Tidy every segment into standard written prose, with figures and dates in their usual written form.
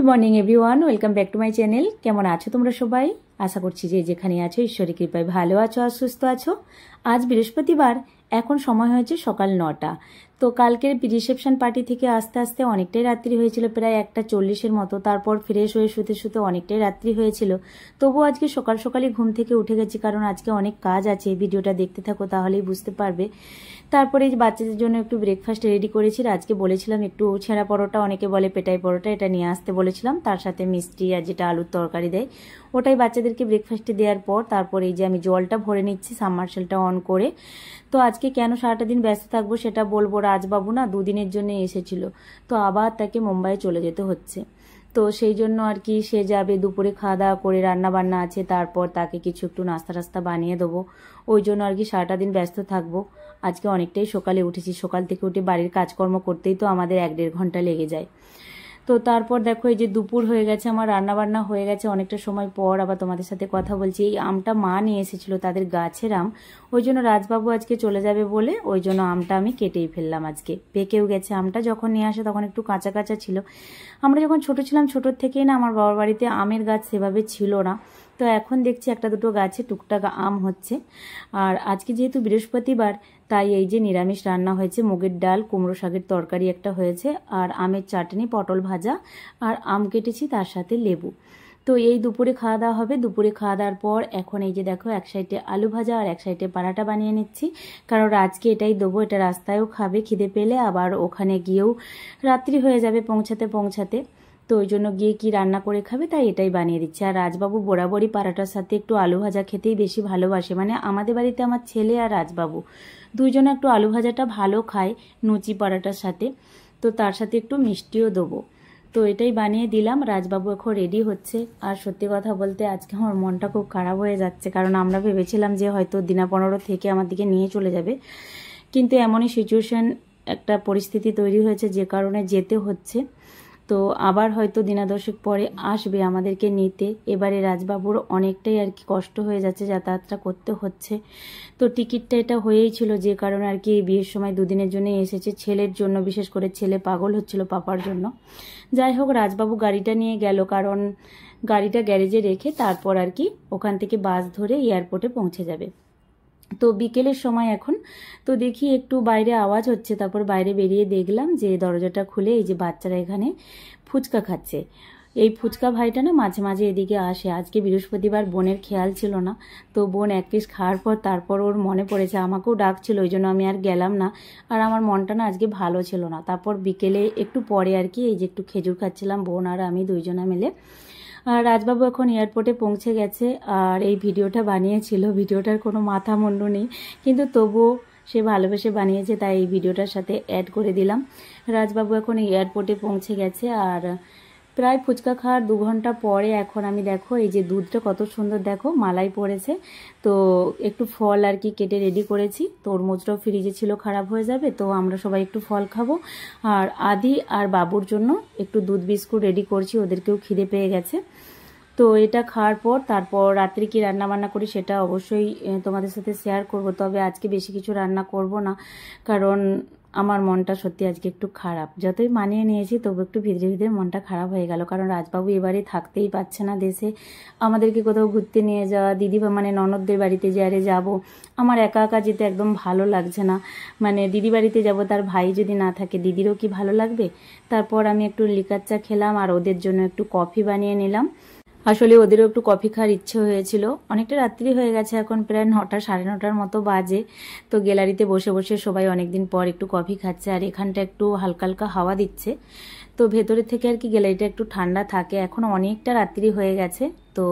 Morning everyone, welcome back to my channel. কেমন আছো তোমরা সবাই? আশা করছি যে যেখানে আছো ঈশ্বরের কৃপায় ভালো আছো আর সুস্থ আছো। আজ বৃহস্পতিবার, এখন সময় হয়েছে সকাল 9টা। তো কালকের রিসেপশন পার্টি থেকে আস্তে আস্তে অনেকটাই রাত্রি হয়েছিল, প্রায় 1:40-এর মতো। তারপর ফ্রেশ হয়ে শুতে শুতে অনেকটাই রাত্রি হয়েছিল। তবুও আজকে সকাল সকালই ঘুম থেকে উঠে গেছি, কারণ আজকে অনেক কাজ আছে। ভিডিওটা দেখতে থাকো তাহলেই বুঝতে পারবে। তারপরে এই বাচ্চাদের জন্য একটু ব্রেকফাস্ট রেডি করেছি। আজকে বলেছিলাম একটু ছেঁড়া পরোটা, অনেকে বলে পেটাই পরোটা, এটা নিয়ে আসতে বলেছিলাম। তার সাথে মিষ্টি আর যেটা আলুর তরকারি দেয়, ওটাই বাচ্চাদেরকে ব্রেকফাস্টে দেওয়ার পর তারপর এই যে আমি জলটা ভরে নিচ্ছি সাবমার্সেলটা অন করে। তো আজকে কেন সারাটা দিন ব্যস্ত থাকবো সেটা বলবো। রাজবাবু না 2 দিনের জন্য এসেছিল, তো আবার তাকে মুম্বাই চলে যেতে হচ্ছে। তো সেই জন্য আর কি সে যাবে, দুপুরে খাওয়া দাওয়া করে রান্না বান্না আছে, তারপর তাকে কিছু একটু নাস্তা টাস্তা বানিয়ে দেবো। ওই জন্য আর কি সারাটা দিন ব্যস্ত থাকবো। আজকে অনেকটাই সকালে উঠেছি, সকাল থেকে উঠে বাড়ির কাজকর্ম করতেই তো আমাদের 1-1.5 ঘন্টা লেগে যায়। তো তারপর দেখো এই যে দুপুর হয়ে গেছে, আমার রান্না বান্না হয়ে গেছে অনেকটা সময় পর। আবার তোমাদের সাথে কথা বলছি। এই আমটা মা নিয়ে এসেছিল, তাদের গাছের আম। ওই জন্য রাজবাবু আজকে চলে যাবে বলে ওই জন্য আমটা আমি কেটেই ফেললাম। আজকে পেকেও গেছে আমটা, যখন নিয়ে আসে তখন একটু কাঁচা কাঁচা ছিল। আমরা যখন ছোট ছিলাম, ছোটোর থেকেই না আমার বাবার বাড়িতে আমের গাছ সেভাবে ছিল না। তো এখন দেখছি একটা দুটো গাছে টুকটাক আম হচ্ছে। আর আজকে যেহেতু বৃহস্পতিবার, তাই এই যে নিরামিষ রান্না হয়েছে, মুগের ডাল, কুমড়ো শাকের তরকারি একটা হয়েছে, আর আমের চাটনি, পটল ভাজা, আর আম কেটেছি তার সাথে লেবু। তো এই দুপুরে খাওয়া দাওয়া হবে। দুপুরে খাওয়া দাওয়ার পর এখন এই যে দেখো এক সাইডে আলু ভাজা আর এক সাইডে পরাটা বানিয়ে নিচ্ছি, কারণ আজকে এটাই দেবো। এটা রাস্তায়ও খাবে খিদে পেলে, আবার ওখানে গিয়েও রাত্রি হয়ে যাবে পৌঁছাতে পৌঁছাতে। তো ওই জন্য গিয়ে কি রান্না করে খাবে, তাই এটাই বানিয়ে দিচ্ছি। আর রাজবাবু বরাবরই পরাটার সাথে একটু আলু ভাজা খেতেই বেশি ভালোবাসে। মানে আমাদের বাড়িতে আমার ছেলে আর রাজবাবু দুইজনে একটু আলু ভাজাটা ভালো খায় লুচি পরাটার সাথে। তো তার সাথে একটু মিষ্টিও দেবো। তো এটাই বানিয়ে দিলাম। রাজবাবু এখন রেডি হচ্ছে। আর সত্যি কথা বলতে আজকে আমার মনটা খুব খারাপ হয়ে যাচ্ছে, কারণ আমরা ভেবেছিলাম যে হয়তো দিনা 15 থেকে আমার দিকে নিয়ে চলে যাবে, কিন্তু এমনই সিচুয়েশন, একটা পরিস্থিতি তৈরি হয়েছে যে কারণে যেতে হচ্ছে। তো আবার হয়তো দিনা 10 পরে আসবে আমাদেরকে নিতে। এবারে রাজবাবুর অনেকটাই আর কি কষ্ট হয়ে যাচ্ছে, যাতায়াতটা করতে হচ্ছে। তো টিকিটটা এটা হয়েই ছিল, যে কারণে আর কি বিয়ের সময় 2 দিনের জন্য এসেছে, ছেলের জন্য। বিশেষ করে ছেলে পাগল হচ্ছিল পাপার জন্য। যাই হোক, রাজবাবু গাড়িটা নিয়ে গেল, কারণ গাড়িটা গ্যারেজে রেখে তারপর আর কি ওখান থেকে বাস ধরে এয়ারপোর্টে পৌঁছে যাবে। তো বিকেলের সময় এখন। তো দেখি একটু বাইরে আওয়াজ হচ্ছে, তারপর বাইরে বেরিয়ে দেখলাম যে দরজাটা খুলে এই যে বাচ্চারা এখানে ফুচকা খাচ্ছে। এই ফুচকা ভাইটা না মাঝে মাঝে এদিকে আসে। আজকে বৃহস্পতিবার, বোনের খেয়াল ছিল না। তো বোন 1 পিস খাওয়ার পর তারপর ওর মনে পড়েছে, আমাকেও ডাকছিল, ওই জন্য আমি আর গেলাম না। আর আমার মনটা না আজকে ভালো ছিল না। তারপর বিকেলে একটু পরে আর কি এই যে একটু খেজুর খাচ্ছিলাম বোন আর আমি দুইজনা মিলে। আর রাজবাবু এখন এয়ারপোর্টে পৌঁছে গেছে। আর এই ভিডিওটা বানিয়েছিল, ভিডিওটার কোনো মাথা মুন্ডু নেই, কিন্তু তবুও সে ভালোবেসে বানিয়েছে, তাই এই ভিডিওটার সাথে অ্যাড করে দিলাম। রাজবাবু এখন এয়ারপোর্টে পৌঁছে গেছে। আর প্রায় ফুচকা খাওয়ার 2 ঘন্টা পরে এখন আমি দেখো এই যে দুধটা কত সুন্দর দেখো মালাই পড়েছে। তো একটু ফল আর কি কেটে রেডি করেছি। তরমুজটাও ফ্রিজে ছিল, খারাপ হয়ে যাবে, তো আমরা সবাই একটু ফল খাবো। আর আদি আর বাবুর জন্য একটু দুধ বিস্কুট রেডি করছি, ওদেরকেও খিদে পেয়ে গেছে। তো এটা খাওয়ার পর তারপর রাত্রে কি রান্না বান্না করি সেটা অবশ্যই তোমাদের সাথে শেয়ার করব। তবে আজকে বেশি কিছু রান্না করব না, কারণ আমার মনটা সত্যি আজকে একটু খারাপ। যতই মানিয়ে নিয়েছি তবু একটু ভিতরে ভিতরে মনটা খারাপ হয়ে গেল, কারণ রাজবাবু এবারে থাকতেই পারছে না দেশে। আমাদেরকে কোথাও ঘুরতে নিয়ে যাওয়া, দিদি মানে ননদদের বাড়িতে যে আরে যাবো, আমার একা একা যেতে একদম ভালো লাগছে না। মানে দিদি বাড়িতে যাব, তার ভাই যদি না থাকে দিদিরও কি ভালো লাগবে। তারপর আমি একটু লিকার চা খেলাম আর ওদের জন্য একটু কফি বানিয়ে নিলাম। আসলে ওদেরও একটু কফি খাওয়ার ইচ্ছে হয়েছিল। অনেকটা রাত্রি হয়ে গেছে, এখন প্রায় 9টা 9:30 মতো বাজে। তো গ্যালারিতে বসে বসে সবাই অনেকদিন পর একটু কফি খাচ্ছে, আর এখানটা একটু হালকা হালকা হাওয়া দিচ্ছে। তো ভেতরে থেকে আর কি গ্যালারিটা একটু ঠান্ডা থাকে। এখন অনেকটা রাত্রি হয়ে গেছে। তো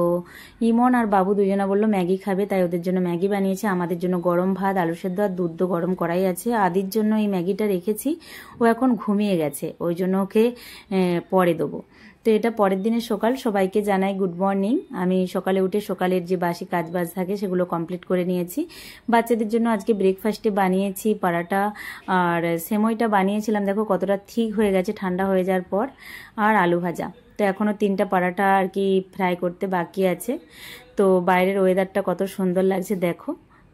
ইমন আর বাবু দুজনা বললো ম্যাগি খাবে, তাই ওদের জন্য ম্যাগি বানিয়েছে। আমাদের জন্য গরম ভাত, আলু সেদ্ধ আর দুধ গরম করাই আছে। আদির জন্য এই ম্যাগিটা রেখেছি, ও এখন ঘুমিয়ে গেছে, ওই জন্য ওকে পরে দেবো। তো এটা পরের দিনের সকাল। সবাইকে জানাই গুড মর্নিং। আমি সকালে উঠে সকালের যে বাসি কাজবাজ থাকে সেগুলো কমপ্লিট করে নিয়েছি। বাচ্চাদের জন্য আজকে ব্রেকফাস্টে বানিয়েছি পরাটা, আর সেমইটা বানিয়েছিলাম, দেখো কতটা ঠিক হয়ে গেছে ঠান্ডা হয়ে যাওয়ার পর, আর আলু ভাজা। তো এখনও 3টা পরাটা আর কি ফ্রাই করতে বাকি আছে। তো বাইরের ওয়েদারটা কত সুন্দর লাগছে দেখো,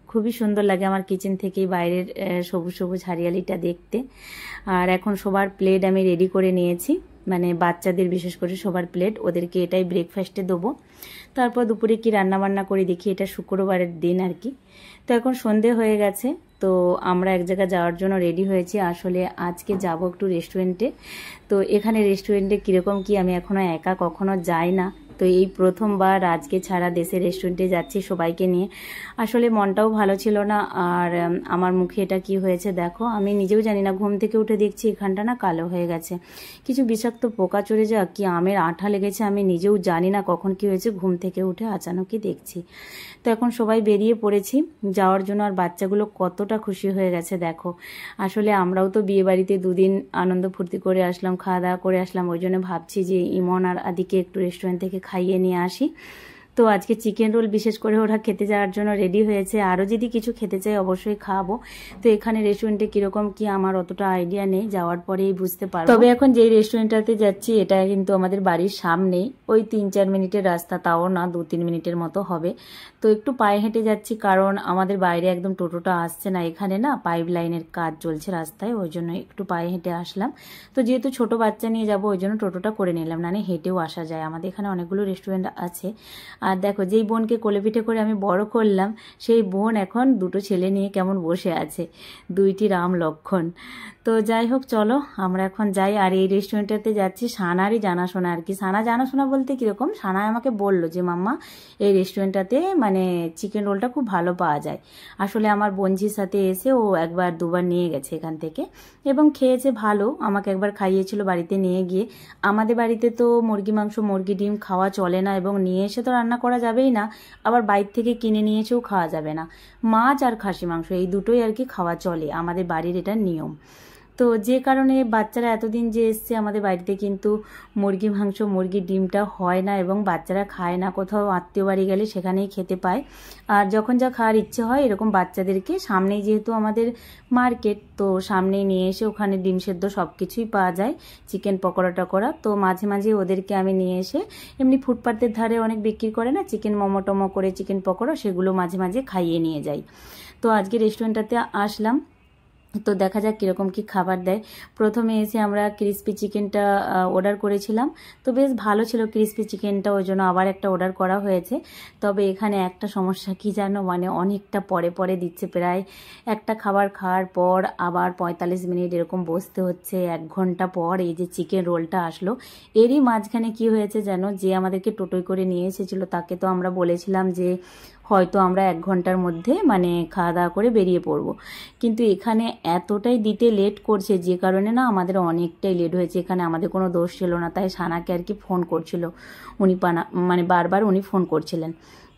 খুবই সুন্দর লাগে আমার কিচেন থেকেই বাইরের সবুজ সবুজ হারিয়ালিটা দেখতে। আর এখন সবার প্লেট আমি রেডি করে নিয়েছি। মানে বাচ্চাদের বিশেষ করে সবার প্লেট, ওদেরকে এটাই ব্রেকফাস্টে দেবো। তারপর দুপুরে কি রান্না বান্না করে দেখি, এটা শুক্রবারের দিন আর কি। তো এখন সন্ধে হয়ে গেছে, তো আমরা এক জায়গায় যাওয়ার জন্য রেডি হয়েছি। আসলে আজকে যাব একটু রেস্টুরেন্টে। তো এখানে রেস্টুরেন্টে কীরকম কি আমি এখনও একা কখনো যাই না, তো এই প্রথমবার আজকে ছাড়া দেশের রেস্টুরেন্টে যাচ্ছি সবাইকে নিয়ে। আসলে মনটাও ভালো ছিল না, আর আমার মুখে এটা কি হয়েছে দেখো, আমি নিজেও জানি না। ঘুম থেকে উঠে দেখছি এখানটা না কালো হয়ে গেছে, কিছু বিষাক্ত পোকা চড়ে যাক কি আমের আঠা লেগেছে আমি নিজেও জানি না কখন কি হয়েছে। ঘুম থেকে উঠে আচানকই দেখছি। তো এখন সবাই বেরিয়ে পড়েছি যাওয়ার জন্য, আর বাচ্চাগুলো কতটা খুশি হয়ে গেছে দেখো। আসলে আমরাও তো বিয়ে বাড়িতে দুদিন আনন্দ ফুর্তি করে আসলাম, খাওয়া দাওয়া করে আসলাম, ওই জন্য ভাবছি যে ইমন আর আদিকে একটু রেস্টুরেন্ট থেকে খাইয়ে নিয়ে আসি। তো আজকে চিকেন রোল বিশেষ করে ওরা খেতে যাওয়ার জন্য রেডি হয়েছে, আরও যদি কিছু খেতে চাই অবশ্যই খাবো। তো এখানে রেস্টুরেন্টে কীরকম কি আমার অতটা আইডিয়া নেই, যাওয়ার পরেই বুঝতে পারবো। তবে এখন যেই রেস্টুরেন্টটাতে যাচ্ছি এটা কিন্তু আমাদের বাড়ির সামনেই, ওই 3-4 মিনিটের রাস্তা, তাও না 2-3 মিনিটের মতো হবে। তো একটু পায়ে হেঁটে যাচ্ছি, কারণ আমাদের বাইরে একদম টোটোটা আসছে না, এখানে না পাইপ লাইনের কাজ চলছে রাস্তায়, ওই জন্য একটু পায়ে হেঁটে আসলাম। তো যেহেতু ছোট বাচ্চা নিয়ে যাবো ওই জন্য টোটোটা করে নিলাম, না হেঁটেও আসা যায়, আমাদের এখানে অনেকগুলো রেস্টুরেন্ট আছে। আর দেখো যেই বোনকে কোলে পিঠে করে আমি বড় করলাম, সেই বোন এখন 2টো ছেলে নিয়ে কেমন বসে আছে, 2টি রাম লক্ষণ। তো যাই হোক চলো আমরা এখন যাই। আর এই রেস্টুরেন্টটাতে যাচ্ছি সানারই জানাশোনা আর কি। সানা জানাশোনা বলতে কীরকম, সানা আমাকে বললো যে মাম্মা এই রেস্টুরেন্টটাতে মানে চিকেন রোলটা খুব ভালো পাওয়া যায়। আসলে আমার বোনঝির সাথে এসে ও 1-2বার নিয়ে গেছে এখান থেকে এবং খেয়েছে ভালো, আমাকে একবার খাইয়েছিল বাড়িতে নিয়ে গিয়ে। আমাদের বাড়িতে তো মুরগি মাংস মুরগি ডিম খাওয়া চলে না, এবং নিয়ে এসে তো রান্না করা যাবেই না, আবার বাইরে থেকে কিনে নিয়ে এসেও খাওয়া যাবে না। মাছ আর খাসি মাংস এই দুটোই আর কি খাওয়া চলে, আমাদের বাড়ির এটা নিয়ম। তো যে কারণে বাচ্চারা এতদিন যে এসছে আমাদের বাড়িতে কিন্তু মুরগি মাংস মুরগির ডিমটা হয় না, এবং বাচ্চারা খায় না। কোথাও আত্মীয় বাড়ি গেলে সেখানেই খেতে পায়, আর যখন যা খাওয়ার ইচ্ছে হয় এরকম বাচ্চাদেরকে সামনেই, যেহেতু আমাদের মার্কেট তো সামনেই নিয়ে এসে ওখানে ডিম সেদ্ধ সব কিছুই পাওয়া যায়, চিকেন পকোড়া টকোড়া। তো মাঝে মাঝে ওদেরকে আমি নিয়ে এসে এমনি ফুটপাতের ধারে অনেক বিক্রি করে না চিকেন মোমো টোমো করে চিকেন পকোড়া, সেগুলো মাঝে মাঝে খাইয়ে নিয়ে যাই। তো আজকে রেস্টুরেন্টটাতে আসলাম, তো দেখা যাক কীরকম কি খাবার দেয়। প্রথমে এসে আমরা ক্রিস্পি চিকেনটা অর্ডার করেছিলাম, তো বেশ ভালো ছিল ক্রিস্পি চিকেনটা, ওই জন্য আবার একটা অর্ডার করা হয়েছে। তবে এখানে একটা সমস্যা কি জানো, মানে অনেকটা পরে পরে দিচ্ছে, প্রায় একটা খাবার খাওয়ার পর আবার 45 মিনিট এরকম বসতে হচ্ছে, 1 ঘন্টা পর এই যে চিকেন রোলটা আসলো। এরই মাঝখানে কি হয়েছে জানো, যে আমাদেরকে টোটোয় করে নিয়ে এসেছিলো তাকে তো আমরা বলেছিলাম যে হয়তো আমরা 1 ঘন্টার মধ্যে মানে খাওয়া দাওয়া করে বেরিয়ে পড়বো, কিন্তু এখানে এতটাই দিতে লেট করছে যে কারণে না আমাদের অনেকটাই লেট হয়েছে। এখানে আমাদের কোনো দোষ ছিল না, তাই সানাকে আর কি ফোন করছিল, উনি মানে বারবার উনি ফোন করছিলেন।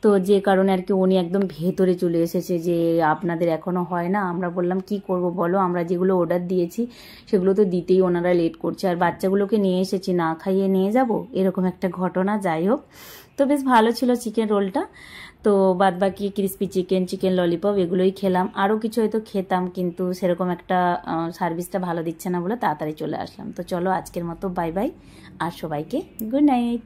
তো যে কারণে আর কি উনি একদম ভেতরে চলে এসেছে যে আপনাদের এখনও হয় না। আমরা বললাম কি করব বলো, আমরা যেগুলো অর্ডার দিয়েছি সেগুলো তো দিতেই ওনারা লেট করছে, আর বাচ্চাগুলোকে নিয়ে এসেছি না খাইয়ে নিয়ে যাব, এরকম একটা ঘটনা। যাই হোক, তো বেশ ভালো ছিল চিকেন রোলটা। তো বাদ বাকি ক্রিস্পি চিকেন চিকেন ললিপপ এগুলোই খেলাম, আরও কিছু হয়তো খেতাম, কিন্তু সেরকম একটা সার্ভিসটা ভালো দিচ্ছে না বলে তাড়াতাড়ি চলে আসলাম। তো চলো আজকের মতো বাই বাই, আর সবাইকে গুড নাইট।